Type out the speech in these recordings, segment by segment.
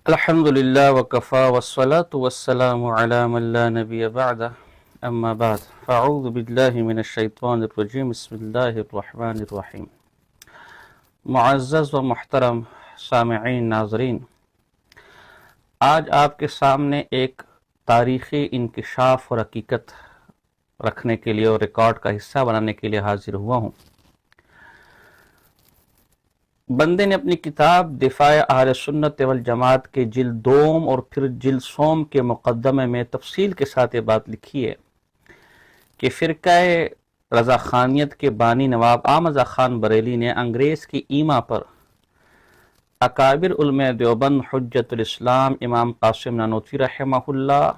الحمد لله وكفى والصلاة والسلام على من لا نبي بعده اما بعد فاعوذ بالله من الشیطان الرجیم بسم اللہ الرحمن الرحیم۔ معزز و محترم سامعین ناظرین، آج آپ کے سامنے ایک تاریخی انکشاف اور حقیقت رکھنے کے لیے اور ریکارڈ کا حصہ بنانے کے لیے حاضر ہوا ہوں۔ بندے نے اپنی کتاب دفاع اہل سنت والجماعت کے جلد دوم اور پھر جلد سوم کے مقدمے میں تفصیل کے ساتھ یہ بات لکھی ہے کہ فرقہ رضا خانیت کے بانی نواب احمد رضا خان بریلی نے انگریز کی ایما پر اکابر علماء دیوبند حجت الاسلام امام قاسم نانوتوی رحمہ اللہ،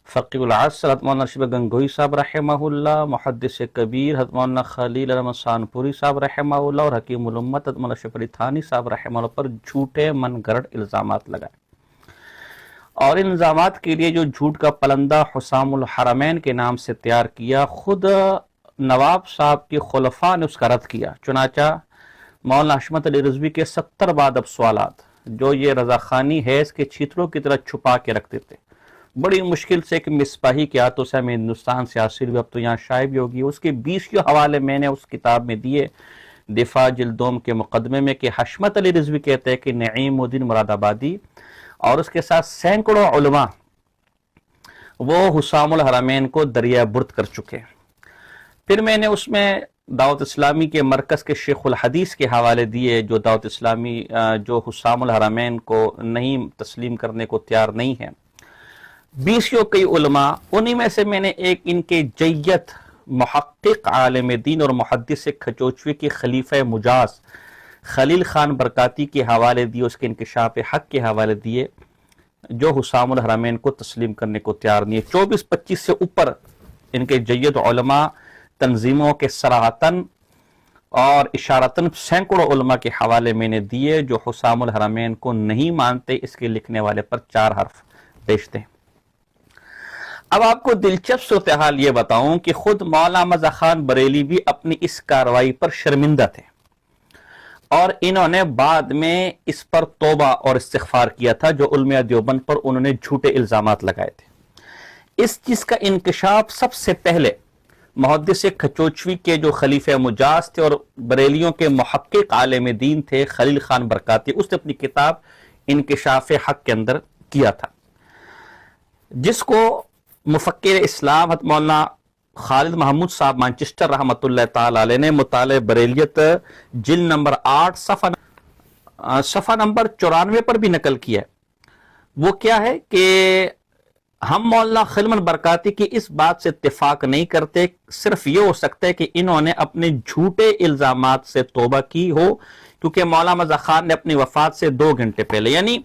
فقیہ العصر حضرت مولانا شیبہ گنگوئی صاحب رحمہ اللہ، محدث کبیر حضرت مولانا خلیل احمد سانپوری صاحب رحمہ اللہ اور حکیم الامت حضرت مولانا شریف علی تھانی صاحب رحمہ اللہ پر جھوٹے من گھڑت الزامات لگائے، اور ان الزامات کے لیے جو جھوٹ کا پلندہ حسام الحرمین کے نام سے تیار کیا، خود نواب صاحب کے خلفاء نے اس کا رد کیا۔ چنانچہ مولانا حشمت علی رضوی کے 70 بادب سوالات جو یہ رضا خانی حیض کے چیتروں کی طرح چھپا کے رکھتے تھے، بڑی مشکل سے ایک مصباحی کے ہاتھوں سے ہمیں ہندوستان سے حاصل ہوئی، اب تو یہاں شائع بھی ہوگی، اس کے 20 حوالے میں نے اس کتاب میں دیے دفاع جلدوم کے مقدمے میں، کہ حشمت علی رضوی کہتے ہیں کہ نعیم الدین مراد آبادی اور اس کے ساتھ سینکڑوں علماء وہ حسام الحرمین کو دریا برد کر چکے۔ پھر میں نے اس میں دعوت اسلامی کے مرکز کے شیخ الحدیث کے حوالے دیے، جو دعوت اسلامی جو حسام الحرمین کو نہیں تسلیم کرنے کو تیار نہیں ہے، 20 کئی علماء، انہی میں سے میں نے ایک ان کے جیت محقق عالم دین اور محدث کھچوچوی کے خلیفہ مجاز خلیل خان برکاتی کے حوالے دیے، اس کے انکشاف حق کے حوالے دیے، جو حسام الحرمین کو تسلیم کرنے کو تیار نہیں ہے۔ 24-25 سے اوپر ان کے جید علماء تنظیموں کے صراحتاً اور اشارتاً سینکڑوں علماء کے حوالے میں نے دیے جو حسام الحرمین کو نہیں مانتے، اس کے لکھنے والے پر 4 حرف بیچتے ہیں۔ اب آپ کو دلچسپ صورتحال یہ بتاؤں کہ خود مولانا احمد رضا خان بریلی بھی اپنی اس کارروائی پر شرمندہ تھے، اور انہوں نے بعد میں اس پر توبہ اور استغفار کیا تھا جو علماء دیوبند پر انہوں نے جھوٹے الزامات لگائے تھے۔ اس چیز کا انکشاف سب سے پہلے محدث کھچوچوی کے جو خلیفہ مجاز تھے اور بریلیوں کے محقق عالم دین تھے خلیل خان برکاتی، اس نے اپنی کتاب انکشاف حق کے اندر کیا تھا، جس کو مفکر اسلام حضرت مولانا خالد محمود صاحب مانچسٹر رحمۃ اللہ تعالی علیہ نے مطالعہ بریلیت جلد نمبر 8 صفحہ نمبر 94 پر بھی نقل کیا ہے۔ وہ کیا ہے کہ ہم مولانا خلیل برکاتی کی اس بات سے اتفاق نہیں کرتے، صرف یہ ہو سکتا ہے کہ انہوں نے اپنے جھوٹے الزامات سے توبہ کی ہو، کیونکہ مولانا احمد رضا خان نے اپنی وفات سے 2 گھنٹے پہلے یعنی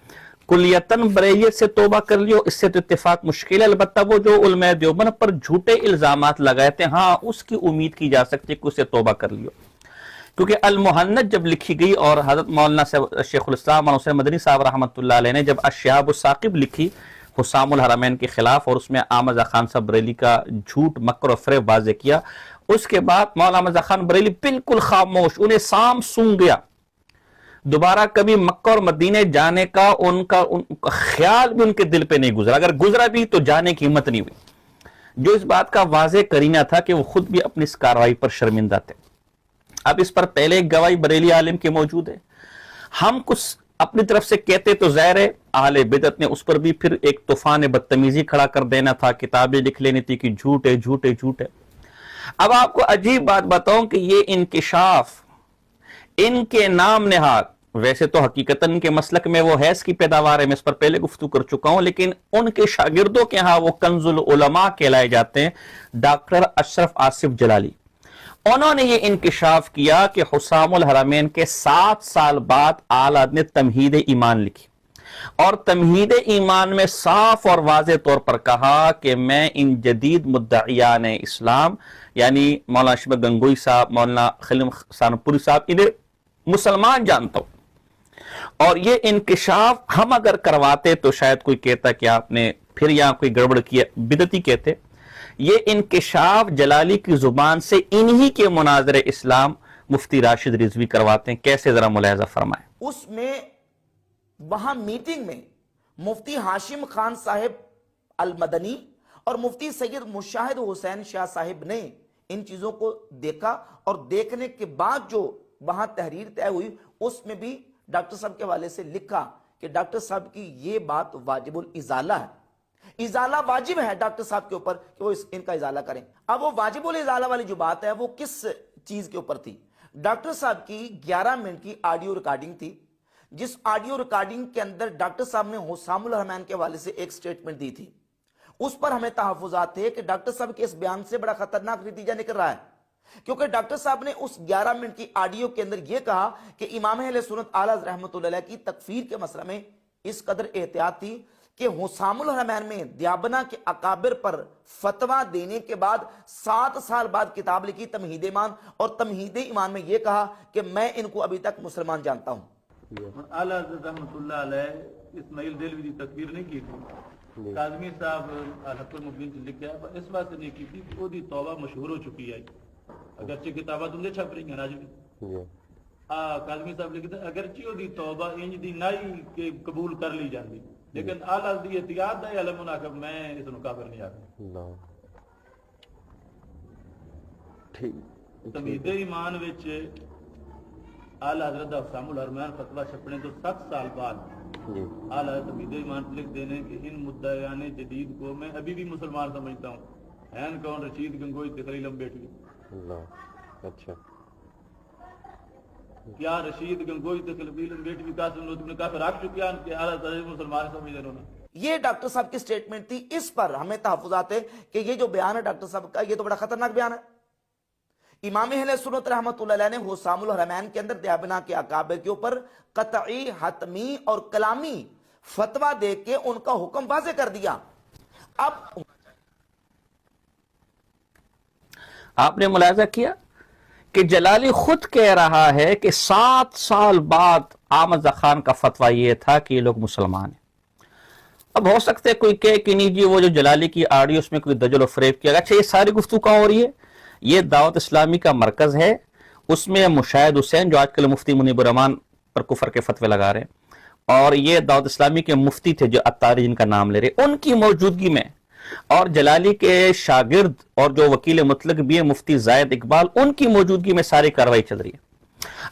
کلیتاً بریلیت سے توبہ کر لیو، اس سے تو اتفاق مشکل ہے، البتہ وہ جو علماء دیوبند پر جھوٹے الزامات لگائے تھے، ہاں اس کی امید کی جا سکتی ہے کہ اسے توبہ کر لیو، کیونکہ المحنت جب لکھی گئی اور حضرت مولانا شیخ الاسلام حسین مدنی صاحب رحمۃ اللہ علیہ نے جب الشہاب الثاقب لکھی حسام الحرمین کے خلاف اور اس میں احمد رضا خان صاحب بریلی کا جھوٹ مکر و فریب واضح کیا، اس کے بعد مولانا احمد رضا خان بریلی بالکل خاموش، انہیں سام سونگ گیا، دوبارہ کبھی مکہ اور مدینے جانے کا ان کا خیال بھی ان کے دل پہ نہیں گزرا، اگر گزرا بھی تو جانے کی ہمت نہیں ہوئی، جو اس بات کا واضح کرینہ تھا کہ وہ خود بھی اپنی اس کارروائی پر شرمندہ تھے۔ اب اس پر پہلے ایک گواہی بریلی عالم کی موجود ہے، ہم کچھ اپنی طرف سے کہتے تو ظاہر ہے اہل بدعت نے اس پر بھی پھر ایک طوفان بدتمیزی کھڑا کر دینا تھا، کتابیں لکھ لینی تھی کہ جھوٹ ہے جھوٹ ہے جھوٹ ہے۔ اب آپ کو عجیب بات بتاؤں کہ یہ انکشاف ان کے نام نہاد، ویسے تو حقیقتاً ان کے مسلک میں وہ حیض کی پیداوار ہے، میں اس پر پہلے گفتگو کر چکا ہوں، لیکن ان کے شاگردوں کے ہاں وہ کنز العلماء کہلائے جاتے ہیں، ڈاکٹر اشرف آصف جلالی، انہوں نے یہ انکشاف کیا کہ حسام الحرمین کے 7 سال بعد اعلیٰ نے تمہید ایمان لکھی، اور تمہید ایمان میں صاف اور واضح طور پر کہا کہ میں ان جدید مدعیان اسلام یعنی مولانا شیبہ گنگوئی صاحب، مولانا خلیل سانپوری صاحب، انہیں مسلمان جانتا ہوں، اور یہ انکشاف ہم اگر کرواتے تو شاید کوئی کہتا کہ آپ نے پھر یہاں کوئی گڑبڑ کیا، بدعتی کہتے۔ یہ انکشاف جلالی کی زبان سے انہی کے مناظر اسلام مفتی راشد رضوی کرواتے ہیں، کیسے ذرا ملاحظہ فرمائیں۔ اس میں وہاں میٹنگ میں مفتی ہاشم خان صاحب المدنی اور مفتی سید مشاہد حسین شاہ صاحب نے ان چیزوں کو دیکھا، اور دیکھنے کے بعد جو وہاں تحریر طے ہوئی اس میں بھی ڈاکٹر صاحب کے حوالے سے لکھا کہ ڈاکٹر صاحب کی یہ بات واجب الازالہ ہے، ازالہ واجب ہے ڈاکٹر صاحب کے اوپر کہ وہ ان کا ازالہ کریں۔ اب وہ واجب الازالہ والی جو بات ہے وہ کس چیز کے اوپر تھی؟ ڈاکٹر صاحب کی 11 منٹ کی آڈیو ریکارڈنگ تھی، جس آڈیو ریکارڈنگ کے اندر ڈاکٹر صاحب نے حسام الرحمن کے حوالے سے ایک سٹیٹمنٹ دی تھی۔ اس پر ہمیں تحفظات تھے کہ ڈاکٹر صاحب کے اس بیان سے بڑا خطرناک نتیجہ نکل رہا ہے، کیونکہ ڈاکٹر صاحب نے اس 11 منٹ کی آڈیو کے اندر یہ کہا کہ امام اہل سنت اعلیٰ رحمۃ اللہ علیہ کی تکفیر کے مسئلہ میں اس قدر احتیاط تھی کہ حسام الرحمن میں دیابنا کے اکابر پر فتویٰ دینے کے بعد 7 سال بعد کتاب لکھی تمہید ایمان، اور تمہید ایمان میں یہ کہا کہ میں ان کو ابھی تک مسلمان جانتا ہوں۔ اعلیٰ حضرت رحمۃ اللہ علیہ اسماعیل دہلوی کی تکفیر نہیں کی تھی، کاظمی صاحب حق المبین سے لکھا ہے، اس واسطے نہیں کی تھی کہ وہ دی توبہ مشہور ہو چکی ہے، اگرچہ کتابیں تم نے چھپ رہی ہیں آج بھی۔ کاظمی صاحب لکھتے ہیں اگرچہ وہ دی توبہ انج دی نائی کے قبول کر لی جاندی، لیکن اعلیٰ دی احتیاط دا علم ہونا کہ میں اس نو کافر نہیں آتا۔ تمہید ایمان وچ اعلیٰ حضرت حسام الرحمن فتویٰ چھپنے تو 7 سال بعد اعلیٰ حضرت تمہید ایمان لکھ دینے کہ ان مدعیان جدید کو میں ابھی بھی مسلمان سمجھتا ہوں، ہیں کون؟ رشید گنگوئی تے خلیل امبیٹوی۔ اچھا، کیا رشید گنگوئی تے خلیل امبیٹوی تم نے کافر رکھ چکیا کہ اعلیٰ حضرت مسلمان سمجھ دینا؟ یہ ڈاکٹر صاحب کی سٹیٹمنٹ تھی، اس پر ہمیں تحفظات ہے کہ یہ جو بیان ہے ڈاکٹر صاحب کا یہ تو بڑا خطرناک بیان ہے۔ امام اہل سنت رحمۃ اللہ علیہ نے حسام الرحمن کے اندر دیابنا کے اکابر کے اوپر قطعی، حتمی اور کلامی فتویٰ دے کے ان کا حکم واضح کر دیا۔ اب آپ نے ملاحظہ کیا کہ جلالی خود کہہ رہا ہے کہ 7 سال بعد احمد خان کا فتویٰ یہ تھا کہ یہ لوگ مسلمان ہیں۔ اب ہو سکتا ہے کوئی کہے کہ نہیں جی وہ جو جلالی کی آڈیو اس میں کوئی دجل و فریب کیا گیا۔ اچھا، یہ ساری گفتگو کہاں ہو رہی ہے؟ یہ دعوت اسلامی کا مرکز ہے، اس میں مشاہد حسین جو آج کل مفتی منیب الرحمان پر کفر کے فتوے لگا رہے ہیں، اور یہ دعوت اسلامی کے مفتی تھے جو اتاری جن کا نام لے رہے، ان کی موجودگی میں، اور جلالی کے شاگرد اور جو وکیل مطلق بھی ہے مفتی زائد اقبال، ان کی موجودگی میں ساری کارروائی چل رہی ہے۔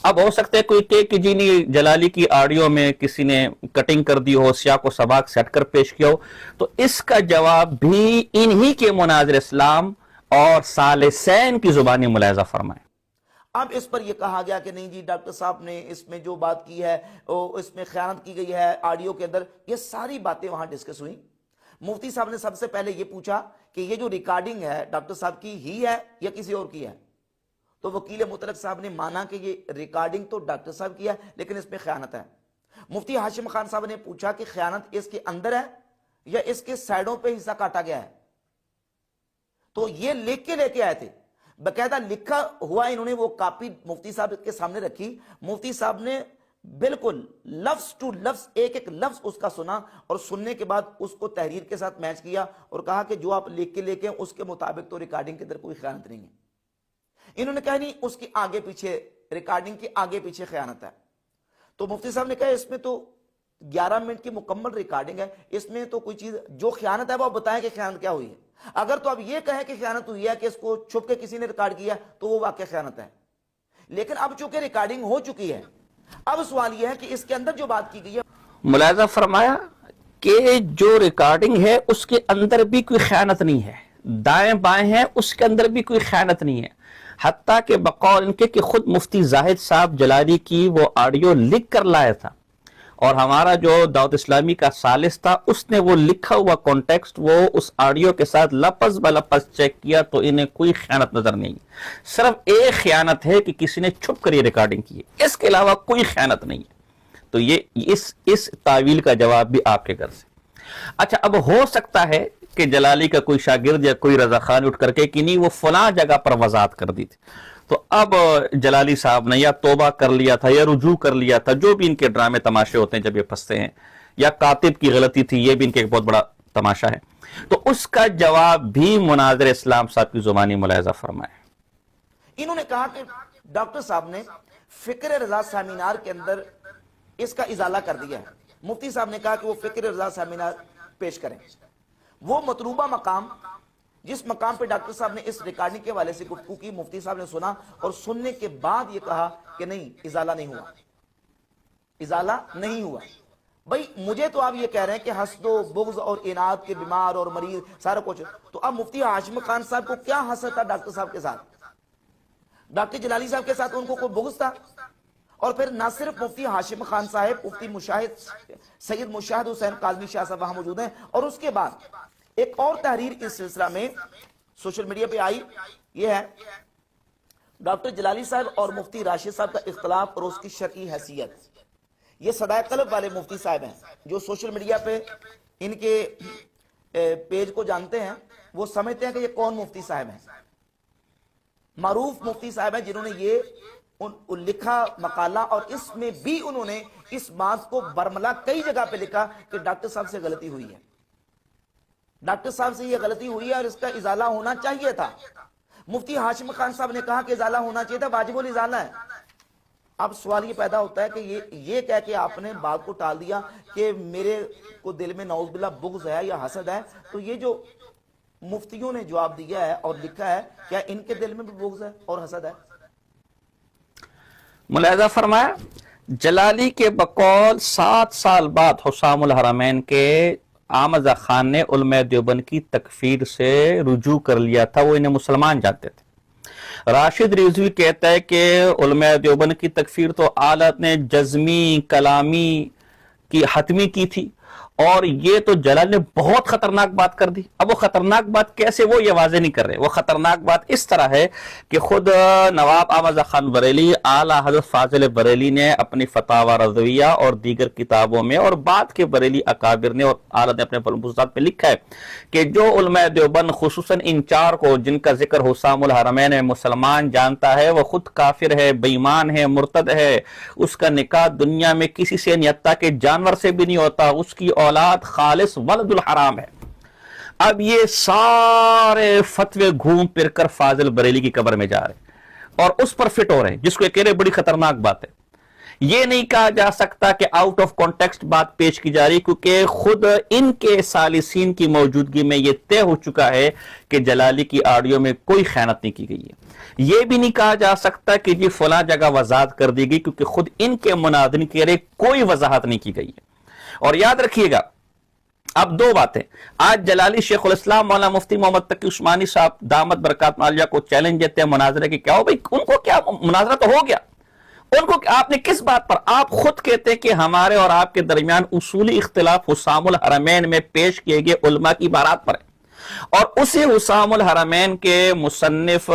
اب ہو سکتا ہے کوئی کہ جی نہیں جلالی کی آڈیو میں کسی نے کٹنگ کر دی ہو، سیاق و سباق سیٹ کر پیش کیا ہو، تو اس کا جواب بھی انہی کے مناظر اسلام اور ثالثین کی زبانی ملاحظہ فرمائیں۔ اب اس پر یہ کہا گیا کہ نہیں جی ڈاکٹر صاحب نے اس میں جو بات کی ہے اس میں خیانت کی گئی ہے آڈیو کے اندر، یہ ساری باتیں وہاں ڈسکس ہوئیں۔ مفتی صاحب نے سب سے پہلے یہ پوچھا کہ یہ جو ریکارڈنگ ہے ڈاکٹر صاحب کی ہی ہے یا کسی اور کی ہے؟ تو وکیل مطلق صاحب نے مانا کہ یہ ریکارڈنگ تو ڈاکٹر صاحب کی ہے لیکن اس میں خیانت ہے۔ مفتی ہاشم خان صاحب نے پوچھا کہ خیانت اس کے اندر ہے یا اس کے سائڈوں پہ حصہ کاٹا گیا ہے؟ تو یہ لکھ کے لے کے آئے تھے، باقاعدہ لکھا ہوا انہوں نے وہ کاپی مفتی صاحب کے سامنے رکھی۔ مفتی صاحب نے بالکل لفظ ٹو لفظ ایک ایک لفظ اس کا سنا، اور سننے کے بعد اس کو تحریر کے ساتھ میچ کیا اور کہا کہ جو آپ لکھ کے لے کے اس کے مطابق تو ریکارڈنگ کے اندر کوئی خیانت نہیں ہے۔ انہوں نے کہا نہیں اس کی آگے پیچھے، ریکارڈنگ کے آگے پیچھے خیانت ہے۔ تو مفتی صاحب نے کہا اس میں تو 11 منٹ کی مکمل ریکارڈنگ ہے، اس میں تو کوئی چیز جو خیانت ہے وہ بتائیں کہ خیانت کیا ہوئی ہے۔ اگر تو اب یہ کہیں کہ خیانت ہوئی ہے کہ اس کو چھپ کے کسی نے ریکارڈ کیا تو وہ واقع خیانت ہے، لیکن اب چونکہ ریکارڈنگ ہو چکی ہے، اب سوال یہ ہے کہ اس کے اندر جو بات کی گئی ہے۔ ملاحظہ فرمایا کہ جو ریکارڈنگ ہے اس کے اندر بھی کوئی خیانت نہیں ہے، دائیں بائیں ہیں اس کے اندر بھی کوئی خیانت نہیں ہے، حتیٰ کہ بقول ان کے کہ خود مفتی زاہد صاحب جلالی کی وہ آڈیو لکھ کر لایا تھا، اور ہمارا جو دعوت اسلامی کا ثالث تھا اس نے وہ لکھا ہوا کانٹیکسٹ وہ اس آڈیو کے ساتھ لفظ بلفظ چیک کیا تو انہیں کوئی خیانت نظر نہیں، صرف ایک خیانت ہے کہ کسی نے چھپ کر یہ ریکارڈنگ کی ہے، اس کے علاوہ کوئی خیانت نہیں ہے۔ تو یہ اس تعویل کا جواب بھی آپ کے گھر سے۔ اچھا، اب ہو سکتا ہے کہ جلالی کا کوئی شاگرد یا کوئی رضا خان اٹھ کر کے کہ نہیں وہ فلاں جگہ پر وضاحت کر دی تھی، تو اب جلالی صاحب نے یا توبہ کر لیا تھا یا رجوع کر لیا تھا، جو بھی ان کے ڈرامے تماشے ہوتے ہیں جب یہ پھنستے ہیں، یا کاتب کی غلطی تھی، یہ بھی ان کے ایک بہت بڑا تماشا ہے، تو اس کا جواب بھی مناظر اسلام صاحب کی زبانی ملاحظہ فرمائے۔ انہوں نے کہا کہ ڈاکٹر صاحب نے فکر رضا سیمینار کے اندر اس کا ازالہ کر دیا ہے، مفتی صاحب نے کہا کہ وہ فکر رضا سیمینار پیش کریں. وہ مطلوبہ مقام جس مقام پہ ڈاکٹر صاحب نے اس ریکارڈنگ کے حوالے سے گفتگو کی، مفتی صاحب نے سنا اور سننے کے بعد یہ کہا کہ نہیں، ازالہ نہیں ہوا، ازالہ نہیں ہوا. بھئی مجھے تو آپ یہ کہہ رہے ہیں کہ حسد و بغض اور اناد کے بیمار اور مریض سارا کچھ، تو اب مفتی ہاشم خان صاحب کو کیا حسد تھا ڈاکٹر صاحب کے ساتھ؟ ڈاکٹر جلالی صاحب کے ساتھ ان کو کوئی بغض تھا؟ اور پھر نہ صرف مفتی ہاشم خان صاحب، مفتی مشاہد سید مشاہد حسین کاظمی شاہ صاحب وہاں موجود ہیں. اور اس کے بعد ایک اور تحریر اس سلسلہ میں سوشل میڈیا پہ آئی، یہ ہے ڈاکٹر جلالی صاحب اور مفتی راشد صاحب کا اختلاف اور اس کی شرعی حیثیت. یہ صدائے قلب والے مفتی صاحب ہیں جو سوشل میڈیا پہ ان کے پیج کو جانتے ہیں، وہ سمجھتے ہیں کہ یہ کون مفتی صاحب ہیں. معروف مفتی صاحب ہیں جنہوں نے یہ لکھا مقالہ، اور اس میں بھی انہوں نے اس بات کو برملا کئی جگہ پہ لکھا کہ ڈاکٹر صاحب سے غلطی ہوئی ہے، ڈاکٹر صاحب سے یہ غلطی ہوئی ہے اور اس کا ازالہ ہونا چاہیے تھا. مفتی ہاشم خان صاحب نے کہا کہ ازالہ ہونا چاہیے تھا، واجب الازالہ ہے. اب سوال یہ پیدا ہوتا ہے کہ یہ کہہ کے آپ نے بات کو ٹال دیا کہ میرے کو دل میں نعوذ باللہ بغض ہے یا حسد ہے، تو یہ جو مفتیوں نے جواب دیا ہے اور لکھا ہے، کیا ان کے دل میں بھی بغض ہے اور حسد ہے؟ ملاحظہ فرمایا، جلالی کے بقول 7 سال بعد حسام الحرمین کے احمد رضا خان نے علماء دیوبند کی تکفیر سے رجوع کر لیا تھا، وہ انہیں مسلمان جانتے تھے. راشد رضوی کہتا ہے کہ علماء دیوبند کی تکفیر تو آلت نے جزمی کلامی کی حتمی کی تھی، اور یہ تو جلال نے بہت خطرناک بات کر دی. اب وہ خطرناک بات کیسے، وہ یہ واضح نہیں کر رہے. وہ خطرناک بات اس طرح ہے کہ خود نواب احمد رضا خان بریلی، اعلیٰ حضرت فاضل بریلی نے اپنی فتاوی رضویہ اور دیگر کتابوں میں، اور بعد کے بریلی اکابر نے اور اعلیٰ نے اپنے ملفوظات میں لکھا ہے کہ جو علماء دیوبند خصوصاً ان 4 کو جن کا ذکر حسام الحرمین میں مسلمان جانتا ہے، وہ خود کافر ہے، بے ایمان ہے، مرتد ہے، اس کا نکاح دنیا میں کسی سے نہیں، حتیٰ کہ جانور سے بھی نہیں ہوتا، اس کی اولاد خالص ولد الحرام ہے. اب یہ سارے فتوے گھوم پھر کر فاضل بریلی کی قبر میں جا رہے اور اس پر فٹ ہو رہے ہیں، جس کو کہہ رہے بڑی خطرناک بات ہے. یہ نہیں کہا جا سکتا کہ آؤٹ آف کانٹیکسٹ بات پیش کی جا رہی، کیونکہ خود ان کے سالسین کی موجودگی میں یہ طے ہو چکا ہے کہ جلالی کی آڈیو میں کوئی خیانت نہیں کی گئی ہے. یہ بھی نہیں کہا جا سکتا کہ جی فلاں جگہ وضاحت کر دی گئی، کیونکہ خود ان کے مناظرین کہہ رہے کوئی وضاحت نہیں کی گئی ہے. اور یاد رکھیے گا، اب 2 باتیں. آج جلالی شیخ الاسلام مولانا مفتی محمد تقی عثمانی صاحب دامت برکات عالیہ کو چیلنج دیتے ہیں مناظرے کی. کیا ہو بھائی، ان کو کیا مناظرہ تو ہو گیا، ان کو آپ نے کس بات پر؟ آپ خود کہتے ہیں کہ ہمارے اور آپ کے درمیان اصولی اختلاف حسام الحرمین میں پیش کیے گئے علماء کی عبارات پر ہے، اور اسی حسام الحرمین کے مصنف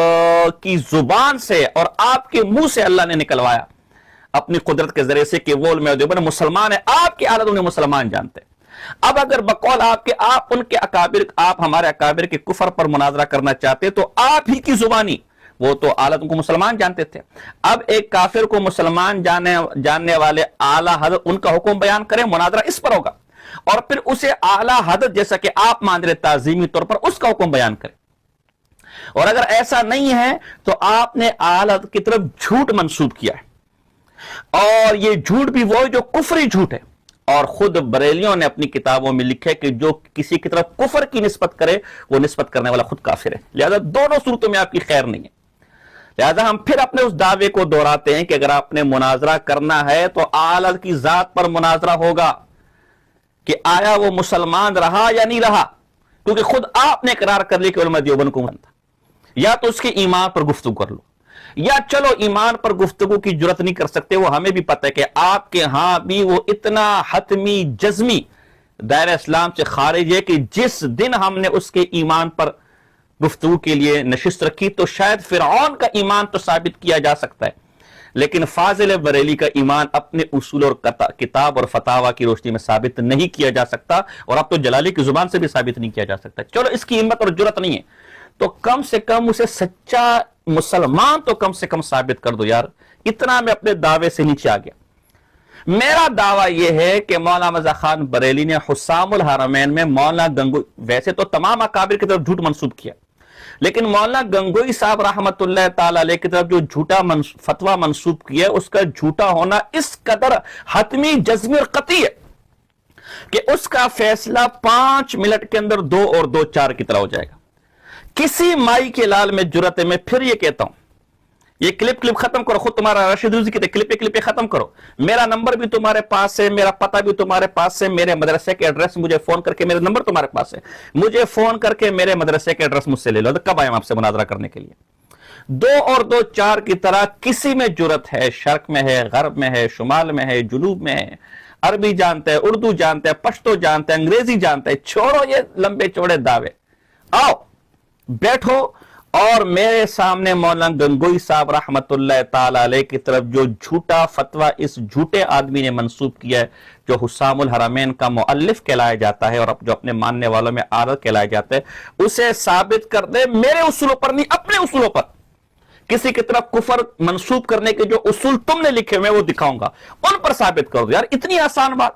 کی زبان سے اور آپ کے منہ سے اللہ نے نکلوایا اپنی قدرت کے ذریعے سے کہ وہ علماء دیوبند مسلمان ہیں، آپ کی عادت انہیں مسلمان جانتے ہیں. اب اگر بقول آپ کے آپ ان کے اکابر، آپ ہمارے اکابر کے کفر پر مناظرہ کرنا چاہتے تو آپ ہی کی زبانی، وہ تو عالت کو مسلمان جانتے تھے. اب ایک کافر کو مسلمان جاننے والے اعلیٰ حضرت ان کا حکم بیان کریں، مناظرہ اس پر ہوگا، اور پھر اسے اعلیٰ حضرت جیسا کہ آپ مان رہے تعظیمی طور پر اس کا حکم بیان کریں. اور اگر ایسا نہیں ہے تو آپ نے اعلیٰ حضرت کی طرف جھوٹ منسوب کیا ہے، اور یہ جھوٹ بھی وہ جو کفری جھوٹ ہے. اور خود بریلیوں نے اپنی کتابوں میں لکھا ہے کہ جو کسی کی طرف کفر کی نسبت کرے وہ نسبت کرنے والا خود کافر ہے. لہذا دونوں صورتوں میں آپ کی خیر نہیں ہے. لہذا ہم پھر اپنے اس دعوے کو دہراتے ہیں کہ اگر آپ نے مناظرہ کرنا ہے تو اعلیٰ کی ذات پر مناظرہ ہوگا کہ آیا وہ مسلمان رہا یا نہیں رہا، کیونکہ خود آپ نے اقرار کر لی کہ علماء دیوبند کو مانتا. یا تو اس کے ایمان پر گفتگو کر لو، یا چلو ایمان پر گفتگو کی جرت نہیں کر سکتے، وہ ہمیں بھی پتہ ہے کہ آپ کے ہاں بھی وہ اتنا حتمی جزمی دائرہ اسلام سے خارج ہے کہ جس دن ہم نے اس کے ایمان پر گفتگو کے لیے نشست رکھی تو شاید فرعون کا ایمان تو ثابت کیا جا سکتا ہے، لیکن فاضل بریلی کا ایمان اپنے اصول اور کتاب اور فتاوی کی روشنی میں ثابت نہیں کیا جا سکتا، اور اب تو جلالی کی زبان سے بھی ثابت نہیں کیا جا سکتا. چلو اس کی ہمت اور جرت نہیں ہے تو کم سے کم اسے سچا مسلمان تو کم سے کم ثابت کر دو یار. اتنا میں اپنے دعوے سے نیچے آ گیا. میرا دعویٰ یہ ہے کہ مولانا رضا خان بریلی نے حسام الحرمین میں مولانا گنگوئی، ویسے تو تمام اکابر کی طرف جھوٹ منسوب کیا، لیکن مولانا گنگوئی صاحب رحمت اللہ تعالی علیہ کی طرف جو جھوٹا فتویٰ منسوب کیا ہے، اس کا جھوٹا ہونا اس قدر حتمی جزمی اور قطعی ہے کہ اس کا فیصلہ 5 منٹ کے اندر 2 اور 2 4 کی طرح ہو جائے گا. کسی مائی کے لال میں جرت ہے, میں پھر یہ کہتا ہوں, یہ کلپ ختم کرو, خود تمہارا رشید روزی کہتے کلپ ختم کرو, میرا نمبر بھی تمہارے پاس ہے, میرا پتہ بھی تمہارے پاس ہے, میرے مدرسے کے ایڈریس مجھے فون کر کے, میرے نمبر تمہارے پاس ہے, مجھے فون کر کے میرے مدرسے کے ایڈریس مجھ سے لے لو, تو کب آئے ہم آپ سے مناظرہ کرنے کے لیے. 2 اور 2 4 کی طرح کسی میں جرت ہے, شرق میں ہے, غرب میں ہے, شمال میں ہے, جنوب میں ہے, عربی جانتا ہے, اردو جانتا ہے, پشتو جانتا ہے, انگریزی جانتا ہے, چھوڑو یہ لمبے چوڑے دعوے, آؤ بیٹھو اور میرے سامنے مولانا گنگوئی صاحب رحمت اللہ تعالی علیہ کی طرف جو جھوٹا فتویٰ اس جھوٹے آدمی نے منسوب کیا ہے, جو حسام الحرمین کا مؤلف کہلایا جاتا ہے اور جو اپنے ماننے والوں میں عادت کہلایا جاتا ہے, اسے ثابت کر دے میرے اصولوں پر نہیں, اپنے اصولوں پر. کسی کی طرف کفر منسوب کرنے کے جو اصول تم نے لکھے میں وہ دکھاؤں گا, ان پر ثابت کر دو. یار اتنی آسان بات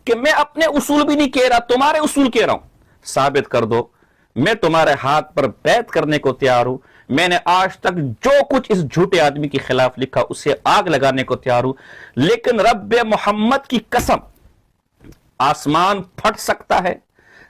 کہ میں اپنے اصول بھی نہیں کہہ رہا, تمہارے اصول کہہ رہا ہوں, ثابت کر دو. میں تمہارے ہاتھ پر بیعت کرنے کو تیار ہوں. میں نے آج تک جو کچھ اس جھوٹے آدمی کے خلاف لکھا اسے آگ لگانے کو تیار ہوں, لیکن رب محمد کی قسم, آسمان پھٹ سکتا ہے,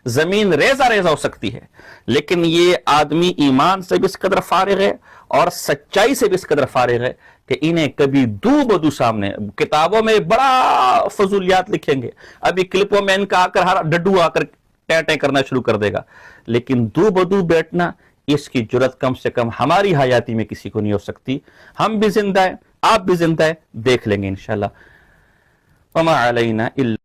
زمین ریزہ ریزہ ہو سکتی ہے, لیکن یہ آدمی ایمان سے بھی اس قدر فارغ ہے اور سچائی سے بھی اس قدر فارغ ہے کہ انہیں کبھی دو بدو سامنے, کتابوں میں بڑا فضولیات لکھیں گے, ابھی کلپوں میں ان کا آ کر ہر ڈڈو آ کر ٹیں کرنا شروع کر دے گا, لیکن دو بدو بیٹھنا اس کی جرت کم سے کم ہماری حیاتی میں کسی کو نہیں ہو سکتی. ہم بھی زندہ ہیں, آپ بھی زندہ ہیں, دیکھ لیں گے انشاءاللہ. وما علینا الا